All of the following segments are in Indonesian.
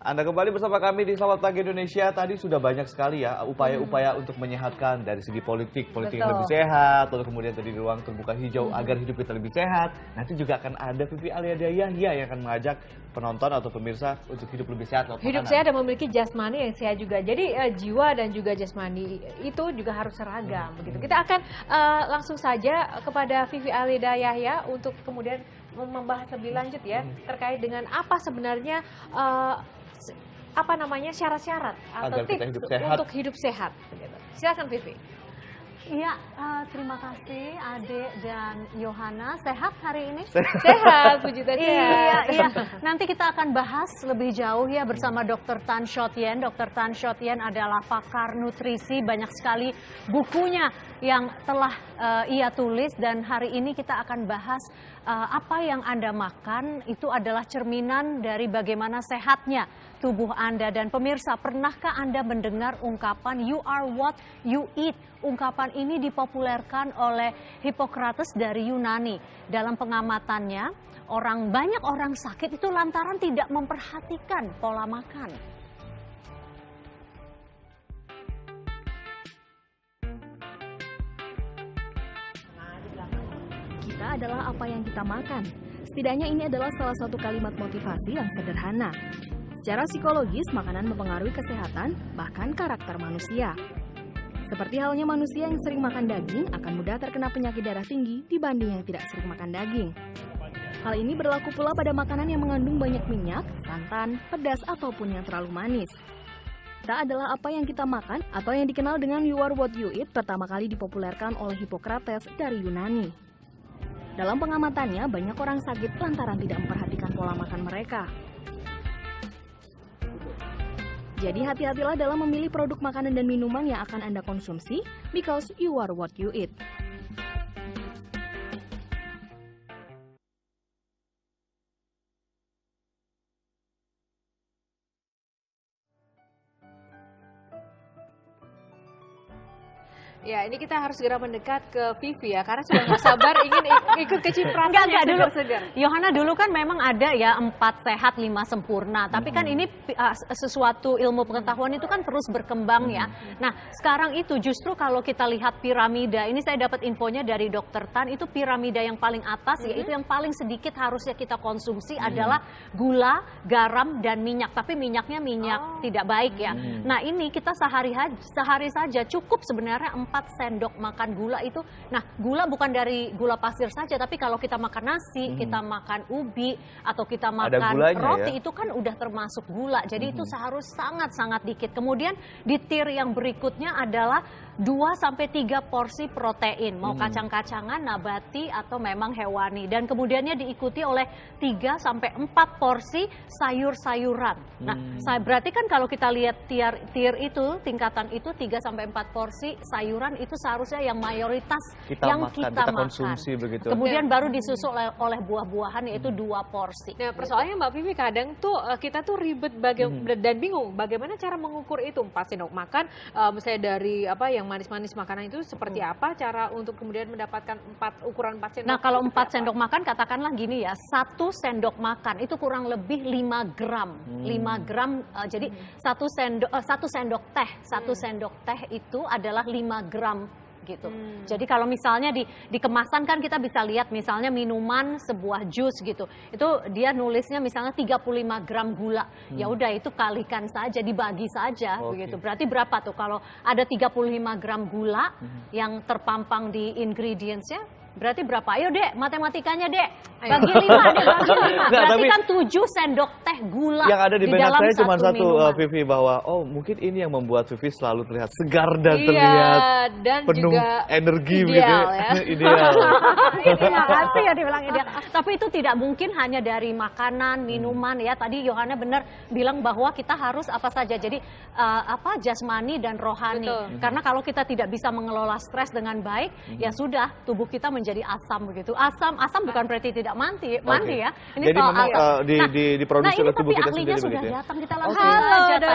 Anda kembali bersama kami di Selamat Pagi Indonesia. Tadi sudah banyak sekali ya upaya-upaya untuk menyehatkan dari segi politik yang lebih sehat, lalu kemudian tadi ruang terbuka hijau agar hidup kita lebih sehat. Nanti juga akan ada Vivi Aliada Yahya yang akan mengajak penonton atau pemirsa untuk hidup lebih sehat. Hidup sehat dan memiliki jasmani yang sehat juga. Jadi jiwa dan juga jasmani itu juga harus seragam. Begitu. Kita akan langsung saja kepada Vivi Aliada Yahya untuk kemudian membahas lebih lanjut ya terkait dengan apa sebenarnya syarat-syarat atau tips untuk hidup sehat. Silakan Vivi. Iya, terima kasih Ade dan Yohana. Sehat hari ini? Sehat, puji Tuhan. Iya. Nanti kita akan bahas lebih jauh ya bersama Dr. Tan Shot Yen. Dr. Tan Shot Yen adalah pakar nutrisi, banyak sekali bukunya yang telah ia tulis, dan hari ini kita akan bahas apa yang Anda makan itu adalah cerminan dari bagaimana sehatnya tubuh Anda. Dan pemirsa, pernahkah Anda mendengar ungkapan "You are what you eat"? Ungkapan ini dipopulerkan oleh Hippocrates dari Yunani. Dalam pengamatannya, banyak orang sakit itu lantaran tidak memperhatikan pola makan. Kita adalah apa yang kita makan. Setidaknya ini adalah salah satu kalimat motivasi yang sederhana. Secara psikologis, makanan mempengaruhi kesehatan, bahkan karakter manusia. Seperti halnya manusia yang sering makan daging akan mudah terkena penyakit darah tinggi dibanding yang tidak sering makan daging. Hal ini berlaku pula pada makanan yang mengandung banyak minyak, santan, pedas, ataupun yang terlalu manis. Kita adalah apa yang kita makan atau yang dikenal dengan "You are what you eat" pertama kali dipopulerkan oleh Hippocrates dari Yunani. Dalam pengamatannya, banyak orang sakit lantaran tidak memperhatikan pola makan mereka. Jadi hati-hatilah dalam memilih produk makanan dan minuman yang akan Anda konsumsi, because you are what you eat. Ya, ini kita harus segera mendekat ke Vivi ya, karena sudah nggak sabar ingin ikut kecipratan Enggak dulu. segar. Yohana, dulu kan memang ada ya 4 sehat 5 sempurna. Tapi kan ini sesuatu ilmu pengetahuan itu kan terus berkembang ya. Nah, sekarang itu justru kalau kita lihat piramida, ini saya dapat infonya dari Dr. Tan, itu piramida yang paling atas, yaitu yang paling sedikit harusnya kita konsumsi adalah gula, garam, dan minyak. Tapi minyaknya tidak baik ya. Nah, ini kita sehari saja cukup sebenarnya 4 sendok makan gula itu. Nah, gula bukan dari gula pasir saja, tapi kalau kita makan nasi, kita makan ubi, atau kita makan roti, itu kan udah termasuk gula. Jadi itu seharus sangat-sangat dikit. Kemudian di tier yang berikutnya adalah 2-3 porsi protein, mau kacang-kacangan, nabati, atau memang hewani. Dan kemudiannya diikuti oleh 3-4 porsi sayur-sayuran. Nah, berarti kan kalau kita lihat tier itu, tingkatan itu 3-4 porsi sayuran itu seharusnya yang mayoritas kita konsumsi begitu. Kemudian baru disusul oleh buah-buahan, yaitu 2 porsi. Nah, persoalannya Mbak Vivi, kadang tuh kita tuh ribet dan bingung bagaimana cara mengukur itu. 4 sendok makan, misalnya dari yang manis-manis makanan itu seperti apa cara untuk kemudian mendapatkan ukuran 4 sendok. Nah, kalau 4 sendok makan, katakanlah gini ya, 1 sendok makan itu kurang lebih 5 gram. 5 gram, jadi 1 sendok teh itu adalah 5 gram gitu. Jadi kalau misalnya di kemasan kan kita bisa lihat misalnya minuman sebuah jus gitu. Itu dia nulisnya misalnya 35 gram gula. Ya udah, itu kalikan saja, dibagi saja begitu. Berarti berapa tuh kalau ada 35 gram gula yang terpampang di ingredients-nya? Berarti berapa? Ayo Dek, matematikanya Dek. Bagi 5 Dek, bagi 5. Berarti kan 7 sendok teh gula. Yang ada di benak saya cuma satu, Vivi, bahwa mungkin ini yang membuat Vivi selalu terlihat segar dan terlihat dan penuh juga energi ideal, begitu. Ya. Ideal. Terima kasih ya dibilang ideal. Tapi itu tidak mungkin hanya dari makanan, minuman ya. Tadi Yohana benar bilang bahwa kita harus apa saja. Jadi jasmani dan rohani. Karena kalau kita tidak bisa mengelola stres dengan baik, ya sudah, tubuh kita menjadi asam begitu. Asam bukan berarti tidak mandi ya. Ini jadi soal memang diproduksi oleh tubuh kita sendiri sudah begitu ya. Datang, kita langsung Halo dokter.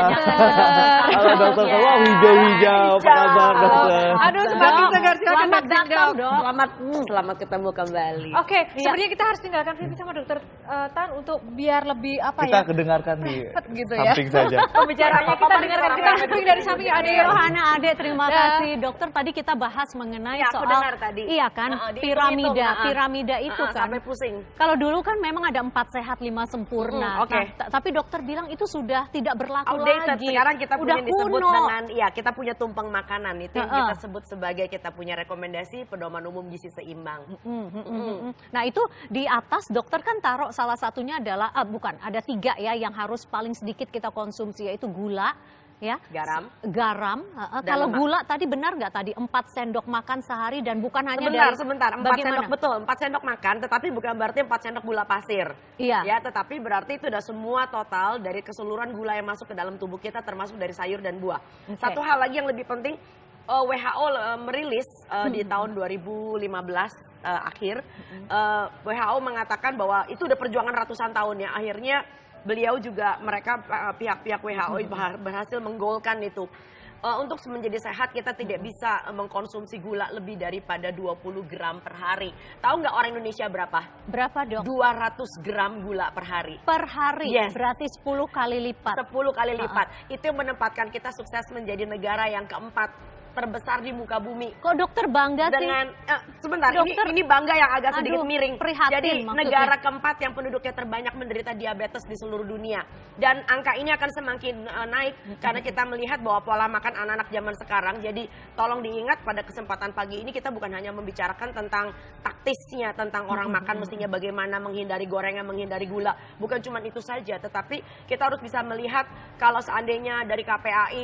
Halo dokter. Wah, hijau-hijau. Apa kabar dokter? Aduh, semakin segar. Silakan Selamat Dok, datang, Dok. Dok. Selamat ketemu kembali. Oke, sebenarnya kita harus tinggalkan Vivi sama Dokter Tan untuk biar lebih apa Kita ya? kedengarkan di Set gitu ya. samping saja. Pembicaraannya kita dengarkan kita samping dari samping ada ya. Rohana Ade, terima kasih. Dokter, tadi kita bahas mengenai Ya, aku soal dengar tadi. iya kan, dihitung-hitung, piramida itu kan. Sampai pusing. Kalau dulu kan memang ada 4 sehat 5 sempurna. Oke. Nah, tapi dokter bilang itu sudah tidak berlaku Outdated. lagi. Sekarang kita udah punya disebut kuno. dengan, ya kita punya tumpeng makanan. Itu yang Heeh. kita sebut sebagai kita punya rekomendasi pedoman umum gizi seimbang. Nah itu di atas dokter kan taruh salah satunya adalah bukan ada 3 ya yang harus paling sedikit kita konsumsi, yaitu gula, ya, garam. Dan Kalau lemak. gula tadi benar nggak tadi 4 sendok makan sehari dan bukan hanya Sebentar, 4 bagaimana? sendok betul, 4 sendok makan, tetapi bukan berarti 4 sendok gula pasir. Iya. Ya, tetapi berarti itu udah semua total dari keseluruhan gula yang masuk ke dalam tubuh kita termasuk dari sayur dan buah. Oke. Satu hal lagi yang lebih penting, WHO merilis di tahun 2015 akhir, WHO mengatakan bahwa itu udah perjuangan ratusan tahun ya. Akhirnya beliau juga pihak-pihak WHO berhasil menggolkan itu. Untuk menjadi sehat kita tidak bisa mengkonsumsi gula lebih daripada 20 gram per hari. Tahu nggak orang Indonesia berapa? Berapa dok? 200 gram gula per hari. Per hari, Yes. berarti 10 kali lipat. 10 kali lipat. Itu yang menempatkan kita sukses menjadi negara yang keempat terbesar di muka bumi. Kok dokter bangga sih? Dengan sebentar, Dokter, ini bangga yang agak sedikit aduh, miring. prihatin Jadi maksudnya. negara keempat yang penduduknya terbanyak menderita diabetes di seluruh dunia. Dan angka ini akan semakin naik karena kita melihat bahwa pola makan anak-anak zaman sekarang. Jadi tolong diingat pada kesempatan pagi ini kita bukan hanya membicarakan tentang taktisnya, tentang orang makan mestinya bagaimana menghindari gorengan, menghindari gula. Bukan cuma itu saja, tetapi kita harus bisa melihat kalau seandainya dari KPAI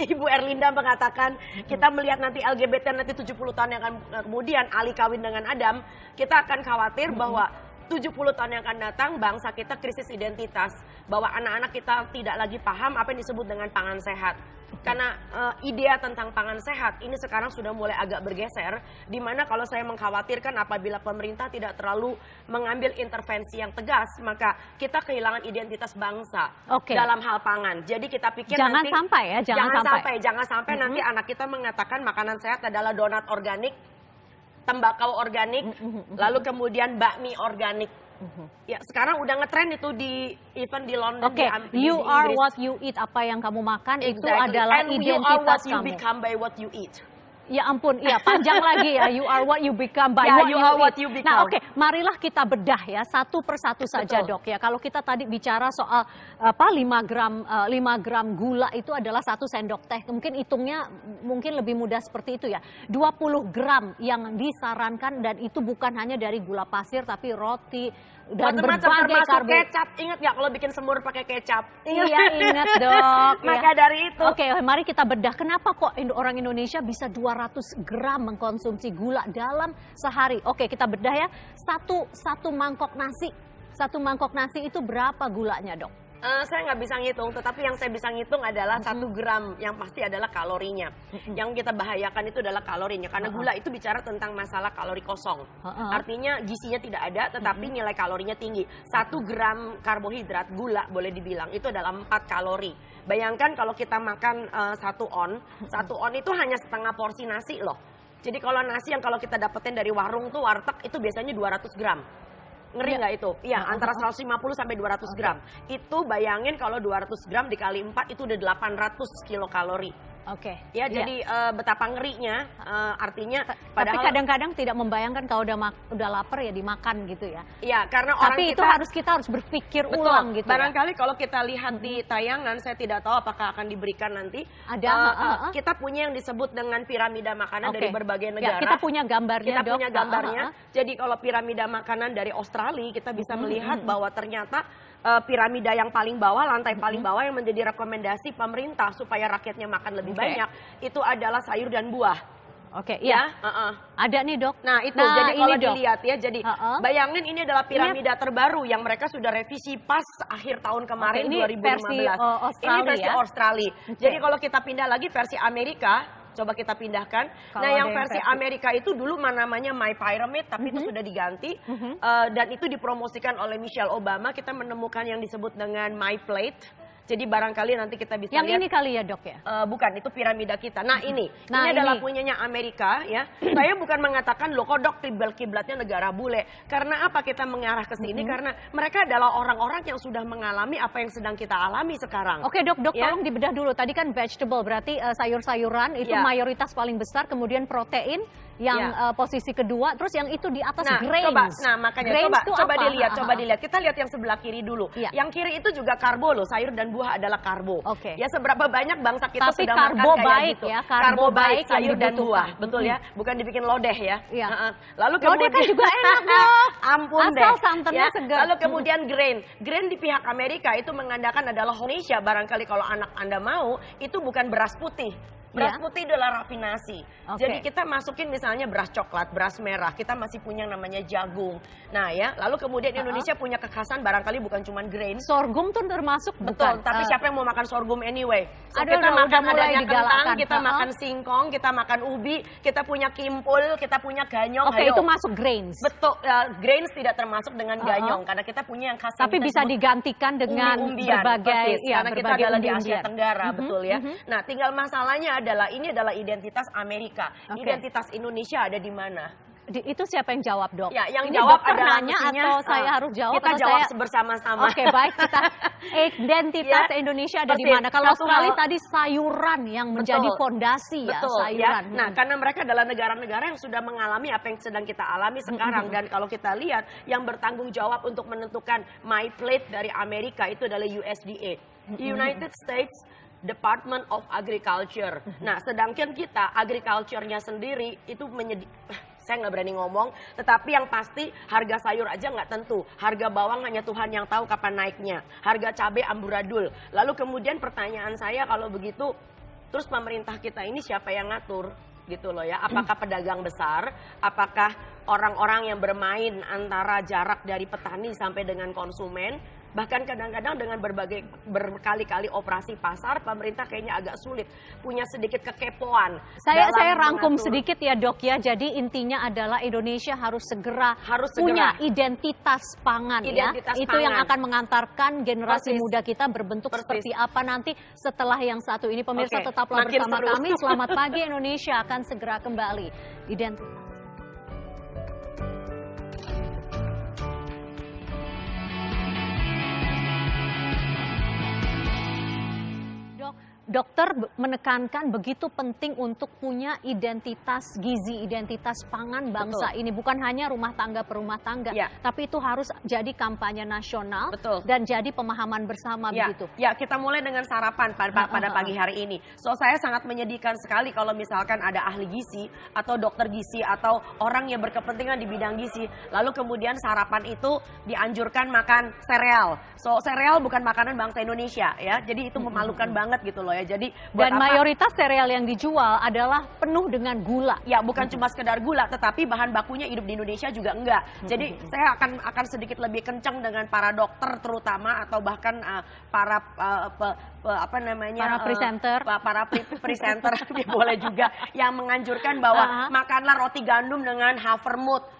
Ibu Erlinda mengatakan kita melihat nanti LGBT nanti 70 tahun yang akan kemudian Ali kawin dengan Adam, kita akan khawatir bahwa 70 tahun yang akan datang bangsa kita krisis identitas, bahwa anak-anak kita tidak lagi paham apa yang disebut dengan pangan sehat. Karena idea tentang pangan sehat ini sekarang sudah mulai agak bergeser, di mana kalau saya mengkhawatirkan apabila pemerintah tidak terlalu mengambil intervensi yang tegas, maka kita kehilangan identitas bangsa dalam hal pangan. Jadi kita pikir Jangan nanti sampai ya, jangan sampai nanti anak kita mengatakan makanan sehat adalah donat organik, tembakau organik, lalu kemudian bakmi organik. Ya, sekarang udah ngetren itu di event di London. Oke, di you are Inggris. what you eat, apa yang kamu makan itu Exactly. adalah And you are what identitas you kamu. become by what you eat. Ya ampun, iya panjang lagi ya. You are what you become by Ya, what you you are eat. what you become. Nah, oke, marilah kita bedah ya satu persatu saja, Betul. Dok ya. Kalau kita tadi bicara soal 5 gram gula itu adalah 1 sendok teh. Mungkin hitungnya mungkin lebih mudah seperti itu ya. 20 gram yang disarankan, dan itu bukan hanya dari gula pasir tapi roti dan Macam-macam berbagai termasuk karbo. kecap. Ingat nggak kalau bikin semur pakai kecap? Iya, ingat Dok. Maka ya. dari itu. Oke, mari kita bedah. Kenapa kok orang Indonesia bisa 200 gram mengkonsumsi gula dalam sehari? Oke, kita bedah ya. Satu mangkok nasi. 1 mangkok nasi itu berapa gulanya, Dok? Saya nggak bisa ngitung, tetapi yang saya bisa ngitung adalah 1 gram yang pasti adalah kalorinya. Yang kita bahayakan itu adalah kalorinya, karena gula itu bicara tentang masalah kalori kosong. Artinya gizinya tidak ada, tetapi nilai kalorinya tinggi. 1 gram karbohidrat, gula boleh dibilang, itu adalah 4 kalori. Bayangkan kalau kita makan 1 on itu hanya setengah porsi nasi loh. Jadi kalau nasi yang kalau kita dapetin dari warung tuh, warteg itu biasanya 200 gram. Ngeri nggak itu? Iya, antara 150 sampai 200 gram. Itu bayangin kalau 200 gram dikali 4 itu udah 800 kilokalori. Oke. Ya, jadi betapa ngerinya, artinya Tapi padahal kadang-kadang tidak membayangkan kalau udah lapar ya dimakan gitu ya. Iya, karena orang Tapi kita kita harus berpikir betul, ulang gitu ya. barangkali kalau kita lihat di tayangan, saya tidak tahu apakah akan diberikan nanti. Ada, Kita punya yang disebut dengan piramida makanan dari berbagai negara. Ya, kita punya gambarnya, Kita Dok. punya gambarnya. Jadi kalau piramida makanan dari Australia, kita bisa melihat bahwa ternyata piramida yang paling bawah, lantai paling bawah yang menjadi rekomendasi pemerintah supaya rakyatnya makan lebih banyak, itu adalah sayur dan buah. Oke, iya. Ada nih, Dok. Nah itu, Nah, jadi kalau ini, Dok. dilihat ya, jadi bayangin ini adalah piramida terbaru yang mereka sudah revisi pas akhir tahun kemarin, ini 2015. versi Australia Ini versi ya? Australia. Jadi kalau kita pindah lagi versi Amerika, coba kita pindahkan. Kalau Nah yang ada yang versi Amerika itu dulu namanya My Pyramid, tapi itu sudah diganti. Dan itu dipromosikan oleh Michelle Obama. Kita menemukan yang disebut dengan My Plate. Jadi barangkali nanti kita bisa Yang lihat. ini kali ya dok ya? Bukan, itu piramida kita. Nah ini Nah, adalah ini. punyanya Amerika ya. Saya bukan mengatakan loh kok dok kiblatnya negara bule. Karena apa kita mengarah ke sini? Karena mereka adalah orang-orang yang sudah mengalami apa yang sedang kita alami sekarang. Oke dok, Ya. tolong dibedah dulu. Tadi kan vegetable, berarti sayur-sayuran itu Ya. mayoritas paling besar, kemudian protein yang posisi kedua, terus yang itu di atas grains. Makanya Grains tuh coba apa? dilihat. Kita lihat yang sebelah kiri dulu. Iya. Yang kiri itu juga karbo loh, sayur dan buah adalah karbo. Oke. Ya seberapa banyak bangsa kita Tapi sudah karbo makan kayak baik gitu. ya, Karbo karbo baik, baik yang sayur dan dibutuhkan. buah, betul ya. Bukan dibikin lodeh ya. Iya. Lalu Lodeh kemudian kan juga enak dong. Ampun Asal deh. santannya segar. Lalu kemudian grain di pihak Amerika itu mengandalkan adalah Indonesia. Barangkali kalau anak Anda mau, itu bukan beras putih. Beras putih adalah rafinasi. Oke. Jadi kita masukin misalnya beras coklat, beras merah. Kita masih punya namanya jagung. Nah ya, lalu kemudian Indonesia punya kekhasan barangkali bukan cuma grain. Sorghum tuh termasuk Betul, bukan? tapi siapa yang mau makan sorghum anyway? So, Aduh, kita udah makan mulai adanya digalakkan. kentang, kita makan singkong, kita makan ubi, kita punya kimpul, kita punya ganyong. Oke, Ayo. itu masuk grains. Betul, grains tidak termasuk dengan ganyong karena kita punya yang khas. Tapi yang kita bisa sebut digantikan dengan umbi-umbian, berbagai, persis, karena kita berbagai adalah di Asia umbi-umbian. Tenggara, betul ya. Nah, tinggal masalahnya adalah ini adalah identitas Amerika, Oke. identitas Indonesia ada di mana? Itu siapa yang jawab dok? Ya, yang Ini jawab dokter adalah nanya mestinya, atau saya harus jawab? Kita atau jawab saya... bersama-sama. Oke, baik, kita identitas Ya, Indonesia ada di persis. mana? Kalau Satu Australia hal- tadi sayuran yang menjadi Betul. fondasi ya, Betul sayuran. ya. Nah, karena mereka adalah negara-negara yang sudah mengalami apa yang sedang kita alami sekarang. Dan kalau kita lihat yang bertanggung jawab untuk menentukan my plate dari Amerika itu adalah USDA, United States Department of Agriculture. Nah, sedangkan kita agriculture-nya sendiri itu saya nggak berani ngomong, tetapi yang pasti harga sayur aja nggak tentu. Harga bawang hanya Tuhan yang tahu kapan naiknya. Harga cabai amburadul. Lalu kemudian pertanyaan saya kalau begitu, terus pemerintah kita ini siapa yang ngatur? Gitu loh ya, apakah pedagang besar, apakah orang-orang yang bermain antara jarak dari petani sampai dengan konsumen, bahkan kadang-kadang dengan berkali-kali operasi pasar, pemerintah kayaknya agak sulit, punya sedikit kekepoan. Saya dalam rangkum mengatur. sedikit ya dok ya, jadi intinya adalah Indonesia harus segera Harus punya segera. identitas pangan Identitas ya. Itu yang pangan. akan mengantarkan generasi Persis. muda kita berbentuk Persis. seperti apa nanti setelah yang satu ini. Pemirsa Oke, tetaplah makin bersama seru. kami, selamat pagi Indonesia akan segera kembali. Identitas. Dokter menekankan begitu penting untuk punya identitas gizi, identitas pangan bangsa ini. Bukan hanya rumah tangga per rumah tangga, Ya. tapi itu harus jadi kampanye nasional Betul. dan jadi pemahaman bersama Ya, begitu. ya, kita mulai dengan sarapan pada pagi hari ini. So, saya sangat menyedihkan sekali kalau misalkan ada ahli gizi atau dokter gizi atau orang yang berkepentingan di bidang gizi, lalu kemudian sarapan itu dianjurkan makan sereal. So, sereal bukan makanan bangsa Indonesia ya. Jadi itu memalukan banget gitu loh ya. Jadi buat Dan apa? mayoritas sereal yang dijual adalah penuh dengan gula. Ya, bukan cuma sekedar gula, tetapi bahan bakunya hidup di Indonesia juga enggak. Jadi saya akan sedikit lebih kencang dengan para dokter terutama atau bahkan para apa namanya Para presenter. para presenter boleh juga yang menganjurkan bahwa makanlah roti gandum dengan havermut.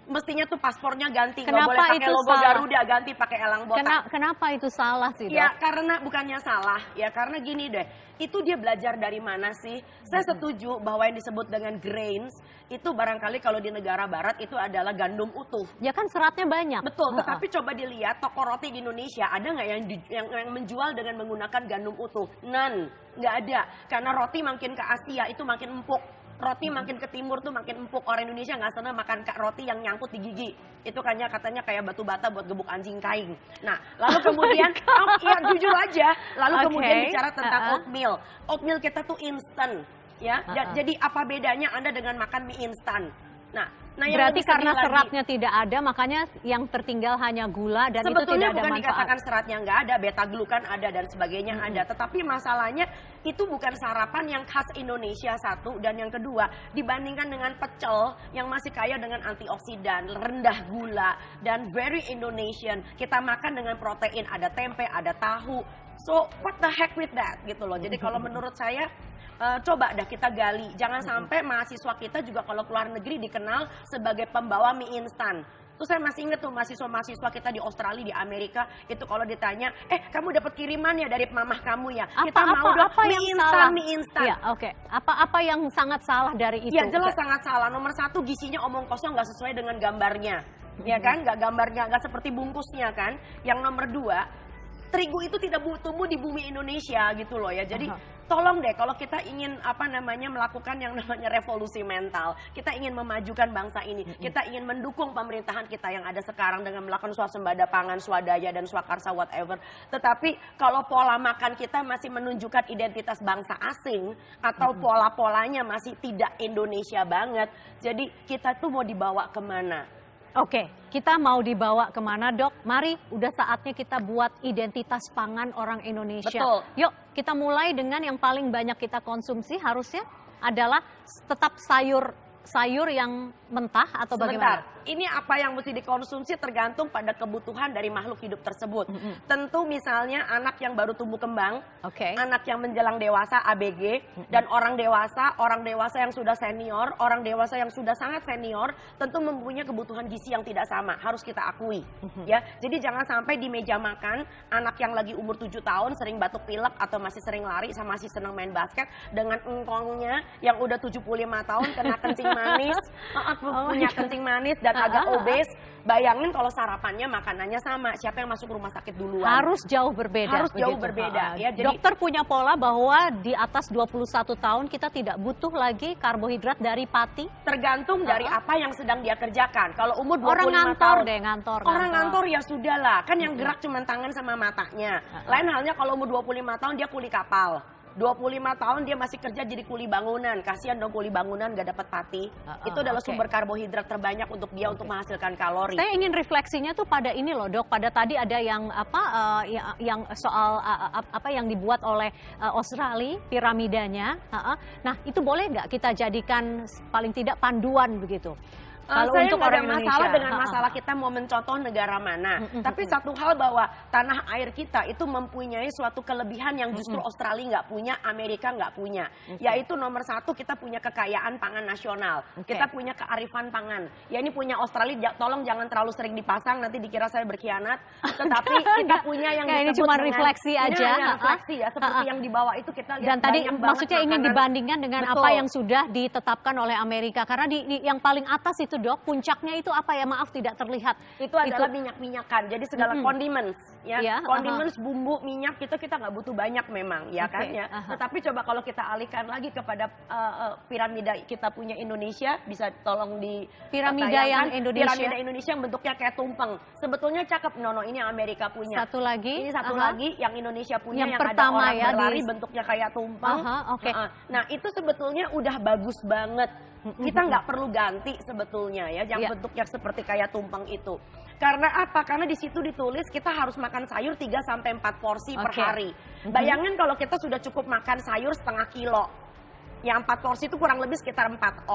Mestinya tuh paspornya ganti, nggak Kenapa boleh pakai itu logo salah? Garuda, ganti pakai elang botak. Kenapa itu salah sih, Dok? Ya karena bukannya salah, ya karena gini deh, itu dia belajar dari mana sih? Saya setuju bahwa yang disebut dengan grains itu barangkali kalau di negara barat itu adalah gandum utuh. Ya kan seratnya banyak. Betul, tetapi coba dilihat toko roti di Indonesia ada nggak yang menjual dengan menggunakan gandum utuh? None, nggak ada. Karena roti makin ke Asia itu makin empuk. Roti makin ke timur tuh makin empuk. Orang Indonesia nggak senang makan roti yang nyangkut di gigi. Itu katanya kayak batu bata buat gebuk anjing kaing. Nah, lalu kemudian, ya jujur aja. Lalu kemudian bicara tentang oatmeal. Oatmeal kita tuh instan, ya. Jadi apa bedanya Anda dengan makan mie instan? Nah yang berarti lebih sedih karena lagi, seratnya tidak ada, makanya yang tertinggal hanya gula dan itu sebetulnya tidak ada bukan manfaat. dikatakan seratnya nggak ada, beta glukan ada dan sebagainya ada. Tetapi masalahnya itu bukan sarapan yang khas Indonesia satu, dan yang kedua dibandingkan dengan pecel yang masih kaya dengan antioksidan, rendah gula dan very Indonesian. Kita makan dengan protein, ada tempe, ada tahu. So what the heck with that gitu loh. Jadi kalau menurut saya coba dah kita gali. Jangan sampai mahasiswa kita juga kalau keluar negeri dikenal sebagai pembawa mie instan. Terus saya masih ingat tuh mahasiswa-mahasiswa kita di Australia, di Amerika, itu kalau ditanya, kamu dapat kiriman ya dari mamah kamu ya? Kita mau dong mie instan. Ya, oke. Apa yang sangat salah dari itu? Ya jelas sangat salah. Nomor 1, gizinya omong kosong, nggak sesuai dengan gambarnya. Ya kan, nggak gambarnya, nggak seperti bungkusnya kan. Yang nomor 2, terigu itu tidak tumbuh di bumi Indonesia gitu loh ya. Jadi tolong deh kalau kita ingin melakukan yang namanya revolusi mental, kita ingin memajukan bangsa ini, kita ingin mendukung pemerintahan kita yang ada sekarang dengan melakukan swasembada pangan, swadaya dan swakarsa whatever. Tetapi kalau pola makan kita masih menunjukkan identitas bangsa asing atau pola-polanya masih tidak Indonesia banget, jadi kita tuh mau dibawa kemana? Oke, kita mau dibawa kemana, Dok? Mari, udah saatnya kita buat identitas pangan orang Indonesia. Betul. Yuk, kita mulai dengan yang paling banyak kita konsumsi harusnya adalah tetap sayur yang mentah atau bagaimana? Ini apa yang mesti dikonsumsi tergantung pada kebutuhan dari makhluk hidup tersebut. Tentu misalnya anak yang baru tumbuh kembang, anak yang menjelang dewasa ABG, dan orang dewasa yang sudah senior, orang dewasa yang sudah sangat senior, tentu mempunyai kebutuhan gizi yang tidak sama, harus kita akui. Ya, jadi jangan sampai di meja makan anak yang lagi umur 7 tahun sering batuk pilek atau masih sering lari sama masih senang main basket dengan engkongnya yang udah 75 tahun kena kencing manis, punya kencing manis dan agak obes. Bayangin kalau sarapannya makanannya sama, siapa yang masuk rumah sakit duluan? Harus jauh berbeda. Harus jauh berbeda. Ya, jadi, dokter punya pola bahwa di atas 21 tahun kita tidak butuh lagi karbohidrat dari pati. Tergantung dari apa yang sedang dia kerjakan. Kalau umur 25 orang ngantor tahun, ngantor. Orang ngantor ya sudahlah, kan yang gerak cuma tangan sama matanya. Lain halnya kalau umur 25 tahun dia kuli kapal. 25 tahun dia masih kerja jadi kuli bangunan. Kasihan dong kuli bangunan gak dapat pati. Itu adalah sumber karbohidrat terbanyak untuk dia untuk menghasilkan kalori. Saya ingin refleksinya tuh pada ini loh, Dok. Pada tadi ada yang yang soal yang dibuat oleh Australia piramidanya. Nah, itu boleh nggak kita jadikan paling tidak panduan begitu? Kalau saya nggak ada masalah dengan masalah kita mau mencontoh negara mana. Tapi satu hal bahwa tanah air kita itu mempunyai suatu kelebihan yang justru Australia nggak punya, Amerika nggak punya. Yaitu nomor 1 kita punya kekayaan pangan nasional. Kita punya kearifan pangan. Ya ini punya Australia, tolong jangan terlalu sering dipasang nanti dikira saya berkhianat. Tetapi kita punya yang ini disebut cuma dengan, refleksi aja. Refleksi ya, seperti yang di bawah itu kita lihat. Dan tadi maksudnya ingin dibandingkan dengan apa yang sudah ditetapkan oleh Amerika. Karena di yang paling atas itu, Dok, puncaknya itu apa ya, maaf tidak terlihat. Itu adalah minyak-minyakan, jadi segala condiments ya, condiments, bumbu, minyak kita nggak butuh banyak memang ya kan ya. Tetapi coba kalau kita alihkan lagi kepada piramida kita punya Indonesia, bisa tolong di piramida yang Indonesia. Piramida Indonesia yang bentuknya kayak tumpeng. Sebetulnya cakep, ini yang Amerika punya. Satu lagi. Ini satu lagi yang Indonesia punya yang pertama ada orang berlari bentuknya kayak tumpeng. Nah itu sebetulnya udah bagus banget. Kita nggak perlu ganti sebetulnya ya, yang bentuknya seperti kayak tumpeng itu. Karena apa? Karena di situ ditulis kita harus makan sayur 3-4 porsi per hari. Bayangin kalau kita sudah cukup makan sayur setengah kilo. Yang 4 porsi itu kurang lebih sekitar 400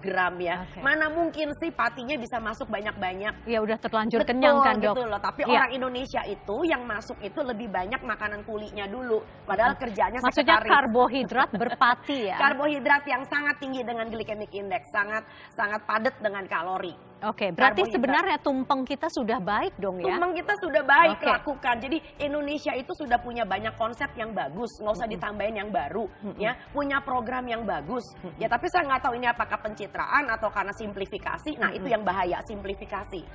gram ya. Mana mungkin sih patinya bisa masuk banyak-banyak. Ya udah terlanjur kenyang kan, Dok. Gitu loh. Tapi orang Indonesia itu yang masuk itu lebih banyak makanan kulinya dulu. Padahal kerjanya maksudnya sekretaris. Karbohidrat berpati ya. Karbohidrat yang sangat tinggi dengan glycemic index, sangat padat dengan kalori. Berarti sebenarnya tumpeng kita sudah baik dong ya? Tumpeng kita sudah baik, lakukan. Jadi Indonesia itu sudah punya banyak konsep yang bagus, nggak usah ditambahin yang baru, ya. Punya program yang bagus, ya. Tapi saya nggak tahu ini apakah pencitraan atau karena simplifikasi. Nah itu yang bahaya, simplifikasi.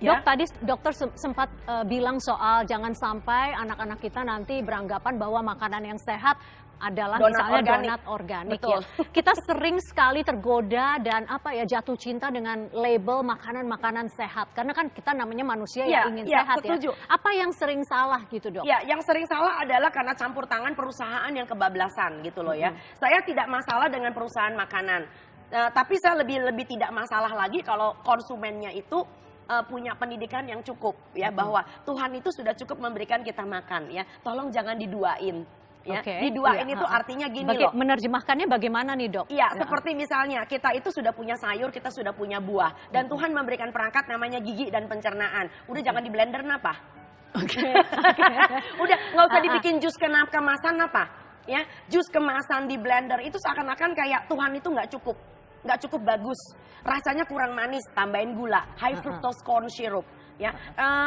Dok, tadi dokter sempat bilang soal jangan sampai anak-anak kita nanti beranggapan bahwa makanan yang sehat adalah donat organik. Betul. Ya. Kita sering sekali tergoda dan jatuh cinta dengan label makanan-makanan sehat. Karena kan kita namanya manusia yang ingin sehat setuju. ya. Apa yang sering salah gitu, Dok? Ya, yang sering salah adalah karena campur tangan perusahaan yang kebablasan gitu loh ya. Saya tidak masalah dengan perusahaan makanan. Tapi saya lebih tidak masalah lagi kalau konsumennya itu punya pendidikan yang cukup ya, bahwa Tuhan itu sudah cukup memberikan kita makan ya. Tolong jangan diduain. Ya, diduain itu artinya gini loh. Menerjemahkannya bagaimana nih, Dok? Iya, seperti misalnya kita itu sudah punya sayur, kita sudah punya buah, dan Tuhan memberikan perangkat namanya gigi dan pencernaan. Udah jangan di blender napa? Udah nggak usah dibikin jus kemasan apa? Ya, jus kemasan di blender itu seakan-akan kayak Tuhan itu nggak cukup. nggak cukup bagus. Rasanya kurang manis, tambahin gula, high fructose corn syrup. Ya,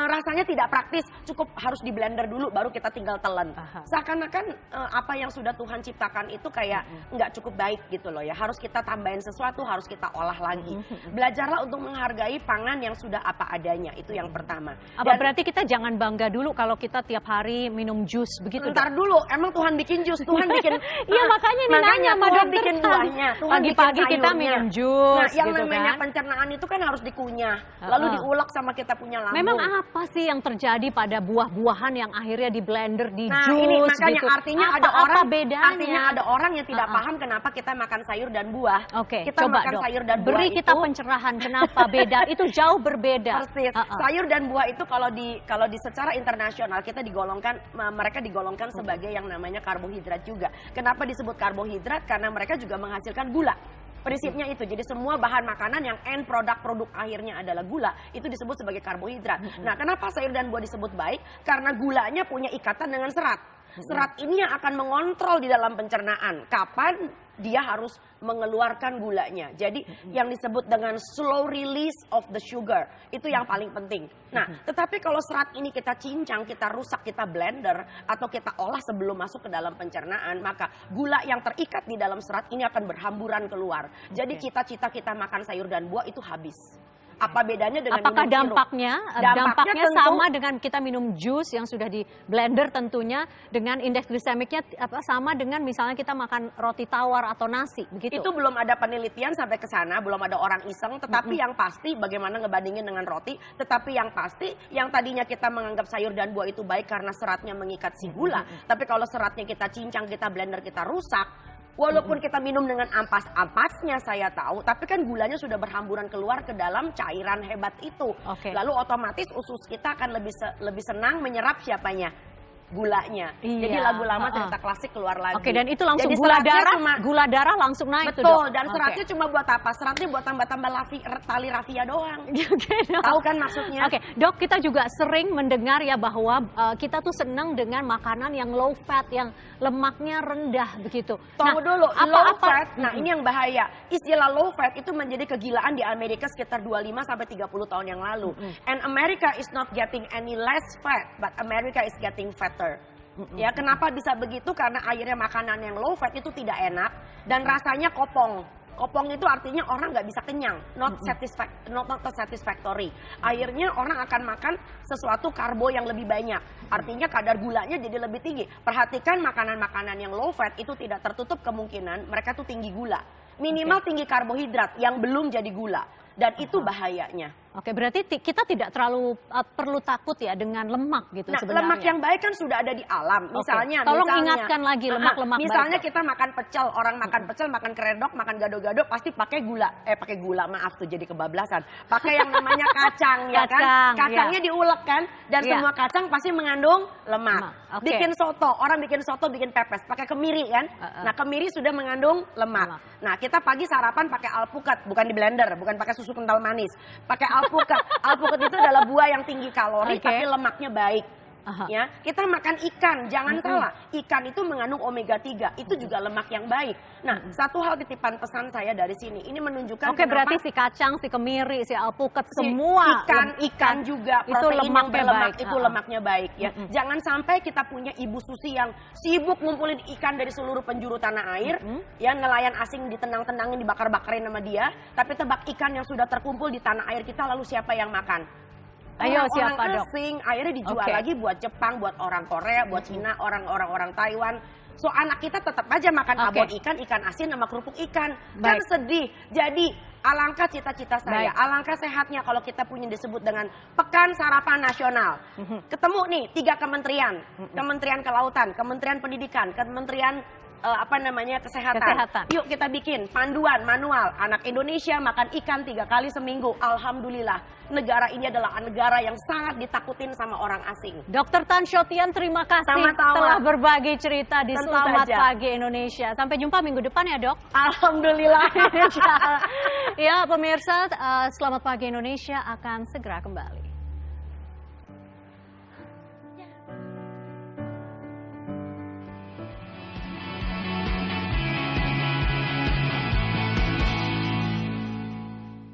rasanya tidak praktis, cukup harus di blender dulu baru kita tinggal telan. Seakan-akan apa yang sudah Tuhan ciptakan itu kayak nggak cukup baik gitu loh ya. Harus kita tambahin sesuatu, harus kita olah lagi. Belajarlah untuk menghargai pangan yang sudah apa adanya, itu yang pertama. Apa berarti kita jangan bangga dulu kalau kita tiap hari minum jus begitu? Ntar dulu, emang Tuhan bikin jus, Tuhan bikin. Iya makanya ini nanya sama Tuhan dokter bikin buahnya, Tuhan pagi-pagi bikin kita sayurnya. minum jus. Nah, yang gitu namanya kan? pencernaan itu kan harus dikunyah, lalu diulek sama kita punya lambung. Memang apa sih yang terjadi pada buah-buahan yang akhirnya di blender, di Nah, jus ini makanya gitu? artinya apa, ada orang apa bedanya? artinya ada orang yang tidak paham kenapa kita makan sayur dan buah. Oke, kita coba makan dok. sayur dan buah Beri kita itu pencerahan kenapa beda. Itu jauh berbeda. persis. Sayur dan buah itu kalau di secara internasional kita mereka digolongkan sebagai yang namanya karbohidrat juga. Kenapa disebut karbohidrat? Karena mereka juga menghasilkan gula. Prinsipnya itu, jadi semua bahan makanan yang end produk akhirnya adalah gula, itu disebut sebagai karbohidrat. Nah, kenapa sayur dan buah disebut baik? Karena gulanya punya ikatan dengan serat. Serat ini yang akan mengontrol di dalam pencernaan kapan dia harus mengeluarkan gulanya. Jadi yang disebut dengan slow release of the sugar, itu yang paling penting. Nah, tetapi kalau serat ini kita cincang, kita rusak, kita blender, atau kita olah sebelum masuk ke dalam pencernaan, maka gula yang terikat di dalam serat ini akan berhamburan keluar. Jadi cita-cita kita makan sayur dan buah itu habis. Apa bedanya dengan apakah minum sirup? dampaknya tentu sama dengan kita minum jus yang sudah di blender tentunya, dengan indeks glisemiknya sama dengan misalnya kita makan roti tawar atau nasi begitu? Itu belum ada penelitian sampai ke sana, belum ada orang iseng, tetapi yang pasti bagaimana ngebandingin dengan roti, tetapi yang pasti yang tadinya kita menganggap sayur dan buah itu baik karena seratnya mengikat si gula, tapi kalau seratnya kita cincang, kita blender, kita rusak, walaupun kita minum dengan ampas-ampasnya saya tahu, tapi kan gulanya sudah berhamburan keluar ke dalam cairan hebat itu. Lalu otomatis usus kita akan lebih senang menyerap siapanya? Gulanya. Iya. Jadi lagu lama cerita klasik keluar lagi. Oke, dan itu langsung jadi gula darah langsung naik tuh, betul, Dok. dan seratnya cuma buat apa? Seratnya buat tambah-tambah tali rafia doang. Oke, Dok. Tahu kan maksudnya? Oke, Dok, kita juga sering mendengar ya bahwa kita tuh senang dengan makanan yang low fat, yang lemaknya rendah begitu. Tunggu dulu, low fat. Nah, ini yang bahaya. Istilah low fat itu menjadi kegilaan di Amerika sekitar 25 sampai 30 tahun yang lalu. And America is not getting any less fat, but America is getting fatter. Ya, kenapa bisa begitu? Karena akhirnya makanan yang low fat itu tidak enak dan rasanya kopong. Kopong itu artinya orang nggak bisa kenyang, not satisfactory. Akhirnya orang akan makan sesuatu karbo yang lebih banyak. Artinya kadar gulanya jadi lebih tinggi. Perhatikan makanan-makanan yang low fat itu tidak tertutup kemungkinan mereka tuh tinggi gula. Minimal tinggi karbohidrat yang belum jadi gula. Dan itu bahayanya. Oke, berarti kita tidak terlalu perlu takut ya dengan lemak gitu nah, sebenarnya. Lemak yang baik kan sudah ada di alam. Misalnya, Tolong ingatkan lagi lemak-lemak baik. Misalnya kita makan pecel, orang makan pecel, makan keredok, makan gado-gado pasti pakai gula. Pakai gula, maaf tuh jadi kebablasan. Pakai yang namanya kacang ya kan? Kacangnya diulek kan? Dan semua kacang pasti mengandung lemak. Bikin soto, orang bikin soto, bikin pepes, pakai kemiri kan? Nah, kemiri sudah mengandung lemak. Nah, kita pagi sarapan pakai alpukat, bukan di blender, bukan pakai susu kental manis. Pakai alpukat. Alpukat itu adalah buah yang tinggi kalori tapi lemaknya baik. Ya, kita makan ikan, jangan salah. Ikan itu mengandung omega 3, itu juga lemak yang baik. Nah, satu hal titipan pesan saya dari sini, ini menunjukkan berarti si kacang, si kemiri, si alpukat, semua ikan juga itu protein yang berlemak baik. Itu lemaknya baik ya. Jangan sampai kita punya Ibu Susi yang sibuk ngumpulin ikan dari seluruh penjuru tanah air, ya, nelayan asing ditenang-tenangin, dibakar-bakarin sama dia, tapi tebak ikan yang sudah terkumpul di tanah air kita, lalu siapa yang makan? Ayo, siapa, orang Dok? asing, akhirnya dijual lagi buat Jepang, buat orang Korea, buat Cina, orang Taiwan. So anak kita tetap aja makan abon ikan asin sama kerupuk ikan. Kan sedih. Jadi alangkah cita-cita saya, alangkah sehatnya kalau kita punya disebut dengan Pekan Sarapan Nasional. Ketemu nih 3 kementerian, Kementerian Kelautan, Kementerian Pendidikan, Kementerian Kesehatan. Yuk kita bikin panduan manual, anak Indonesia makan ikan 3 kali seminggu. Alhamdulillah, negara ini adalah negara yang sangat ditakutin sama orang asing. Dr. Tan Shiotian, terima kasih telah berbagi cerita di Selamat Pagi Indonesia. Sampai jumpa minggu depan ya, Dok. Alhamdulillah. Ya, pemirsa, Selamat Pagi Indonesia akan segera kembali.